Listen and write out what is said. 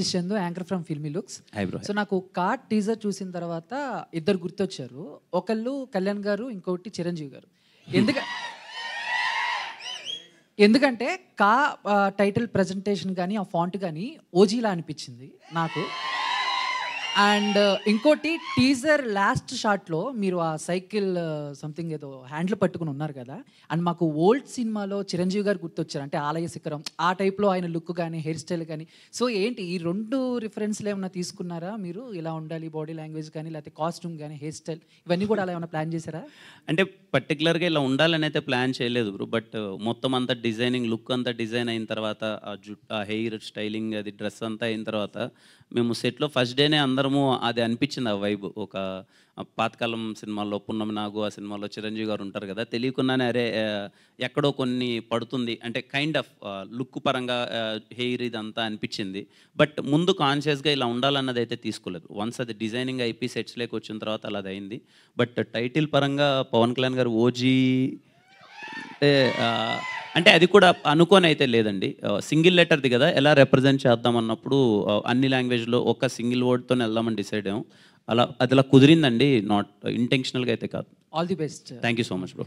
Satish Chandu, anchor from filmy looks. Hi bro. So నాకు card teaser చూసిన తర్వాత ఇద్దరు గుర్తొచ్చారు. ఒకళ్ళు కళ్యాణ్ గారు, ఇంకొకటి చిరంజీవి గారు. ఎందుకంటే టైటిల్ ప్రజెంటేషన్ కానీ ఆ ఫాంట్ కానీ ఓజీలా అనిపించింది నాకు. అండ్ ఇంకోటి టీజర్ లాస్ట్ షాట్లో మీరు ఆ సైకిల్ సంథింగ్ ఏదో హ్యాండిల్ పట్టుకుని ఉన్నారు కదా, అండ్ మాకు ఓల్డ్ సినిమాలో చిరంజీవి గారు గుర్తొచ్చారు. అంటే ఆలయ శిఖరం ఆ టైప్లో ఆయన లుక్ కానీ హెయిర్ స్టైల్ కానీ. సో ఏంటి ఈ రెండు రిఫరెన్స్లు ఏమైనా తీసుకున్నారా మీరు? ఇలా ఉండాలి బాడీ లాంగ్వేజ్ కానీ, లేకపోతే కాస్ట్యూమ్ కానీ, హెయిర్ స్టైల్ ఇవన్నీ కూడా అలా ఏమైనా ప్లాన్ చేశారా? అంటే పర్టికులర్గా ఇలా ఉండాలని అయితే ప్లాన్ చేయలేదు బ్రో. బట్ మొత్తం అంతా డిజైనింగ్, లుక్ అంతా డిజైన్ అయిన తర్వాత, ఆ జుట్టు, ఆ హెయిర్ స్టైలింగ్, అది డ్రెస్ అంతా అయిన తర్వాత మేము సెట్లో ఫస్ట్ డేనే అందరము అది అనిపించింది ఆ వైబ్. ఒక పాతకాలం సినిమాల్లో పున్నమి నాగు, ఆ సినిమాలో చిరంజీవి గారు ఉంటారు కదా, తెలియకుండానే అరే ఎక్కడో కొన్ని పడుతుంది అంటే కైండ్ ఆఫ్ లుక్ పరంగా హెయిర్ ఇదంతా అనిపించింది. బట్ ముందు కాన్షియస్గా ఇలా ఉండాలన్నది అయితే తీసుకోలేదు. వన్స్ అది డిజైనింగ్ అయిపోయి సెట్స్లోకి వచ్చిన తర్వాత అలా అయింది. బట్ టైటిల్ పరంగా పవన్ కళ్యాణ్ గారు ఓజీ అంటే అది కూడా అనుకోని అయితే లేదండి. సింగిల్ లెటర్ది కదా, ఎలా రిప్రజెంట్ చేద్దాం అన్నప్పుడు అన్ని లాంగ్వేజ్లో ఒక సింగిల్ వర్డ్తో వెళ్దామని డిసైడ్ అయ్యాం. అది అలా కుదిరిందండి, నాట్ ఇంటెన్షనల్గా అయితే కాదు. All the best. Thank you so much bro.